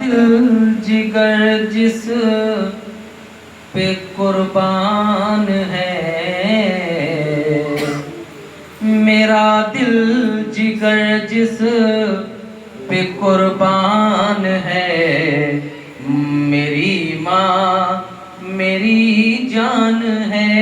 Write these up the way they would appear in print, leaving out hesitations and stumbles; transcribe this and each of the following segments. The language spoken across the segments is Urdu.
دل جگر جس پہ قربان ہے، میرا دل جگر جس پہ قربان ہے، میری ماں میری جان ہے،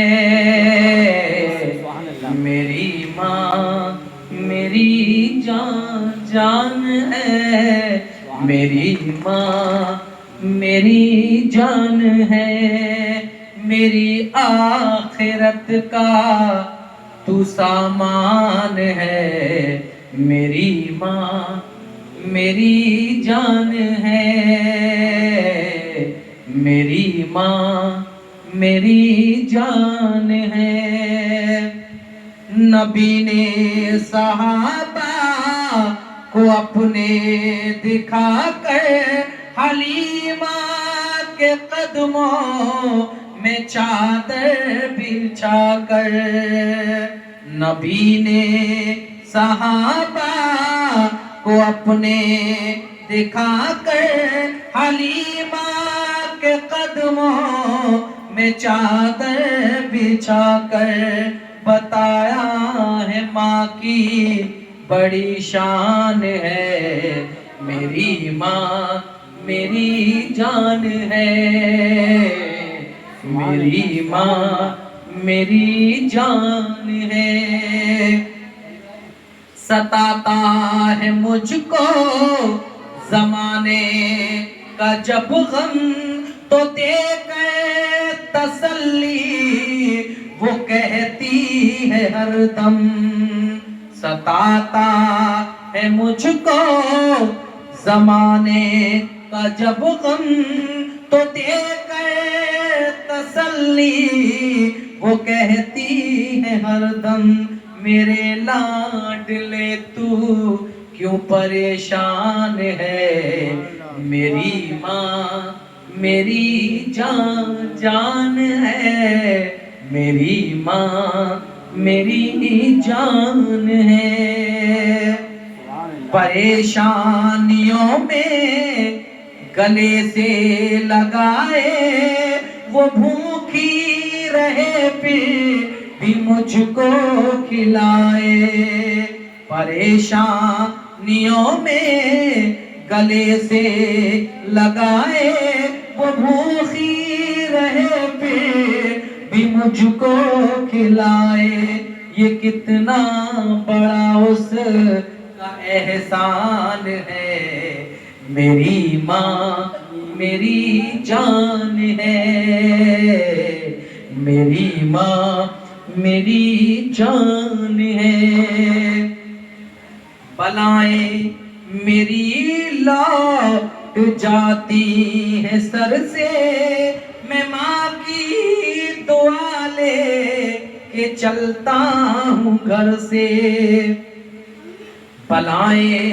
میری ماں میری جان ہے، میری ماں میری جان ہے، میری آخرت کا تو سامان ہے، میری ماں میری جان ہے، میری ماں میری جان ہے۔ نبی نے صحابہ کو اپنے دکھا کر حلیمہ کے قدموں میں چادر بچھا کر، نبی نے صحابہ کو اپنے دکھا کر حلیمہ کے قدموں میں چادر بچھا کر بتایا ہے ماں کی بڑی شان ہے، میری ماں میری جان ہے، میری ماں میری جان ہے۔ ستاتا ہے مجھ کو زمانے کا جب غم، تو دے کر تسلی وہ کہتی ہے ہر دم، ستاتا ہے مجھ کو زمانے کا جب غم، تو دے کر تسلی وہ کہتی ہے ہر دم، میرے لاڈلے تو کیوں پریشان ہے، میری ماں میری جان ہے، میری ماں میری جان ہے۔ پریشانیوں میں گلے سے لگائے وہ بھوکی رہے پھر بھی مجھ کو کھلائے، پریشانیوں میں گلے سے لگائے وہ بھوکی رہے پھر بھی مجھ کو کھلائے، یہ کتنا بڑا اس کا احسان ہے، میری ماں میری جان ہے، میری ماں میری جان ہے۔ بلائیں میری لوٹ جاتی ہے سر سے، میں ماں کی دعا لے کے چلتا ہوں گھر سے، بلائیں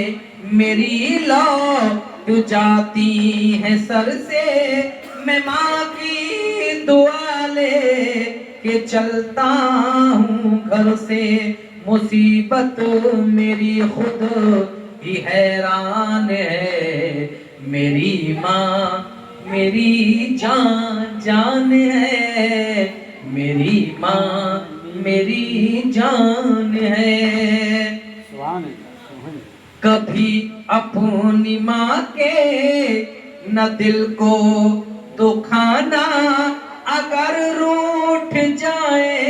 میری لوٹ جاتی ہے سر سے، میں ماں کی دعا لے کے چلتا ہوں گھر سے، مصیبت میری خود ہی حیران ہے، میری ماں میری جان ہے، میری ماں میری جان ہے۔ کبھی اپنی ماں کے نہ دل کو دکھانا، اگر روٹھ جائے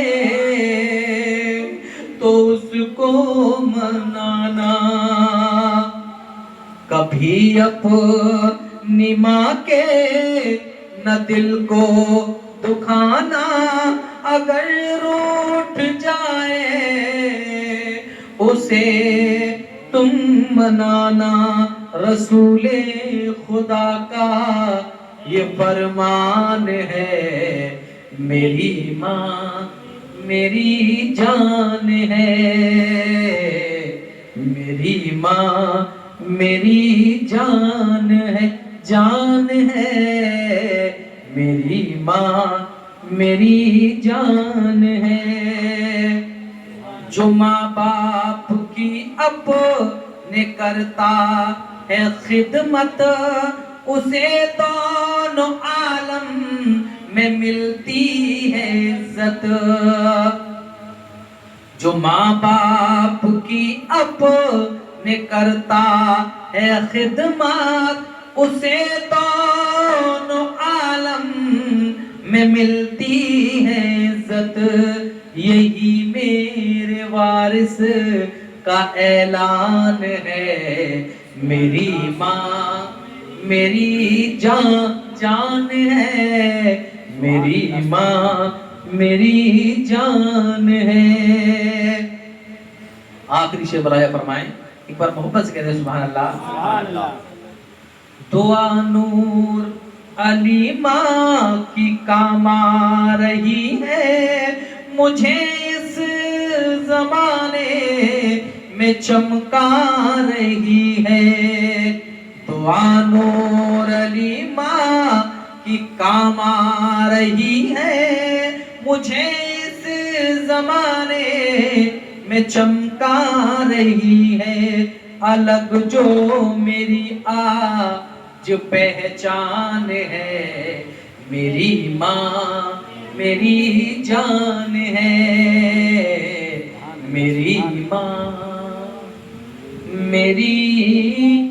تو اس کو منانا، کبھی اپنی ماں کے نہ دل کو دکھانا، اگر روٹھ جائے اسے تم منانا، رسول خدا کا یہ فرمان ہے، میری ماں میری جان ہے، میری ماں میری جان ہے، جان ہے، میری ماں میری جان ہے۔ جو ماں باپ کی اپنے کرتا ہے خدمت، اسے دونوں عالم میں ملتی ہے عزت۔ جو ماں باپ کی اپنے کرتا ہے خدمات، اسے دونوں عالم میں ملتی ہے عزت۔ یہی میرے وارث کا اعلان ہے، میری ماں میری جان ہے، میری ماں میری جان ہے۔ آخری شعر براہ فرمائیں، ایک بار محبت سے کہتے ہیں سبحان اللہ۔ سبحان اللہ۔ دعا نور علی ماں کی کام آ رہی ہے، مجھے اس زمانے میں چمکا رہی ہے۔ دعا نور علی ماں کی کام آ رہی ہے، مجھے اس زمانے میں چمکا رہی ہے۔ الگ جو میری آج پہچان ہے، میری ماں میری جان ہے، میری ماں میری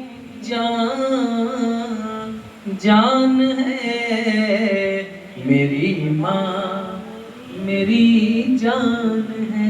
جان ہے، میری ماں میری جان ہے۔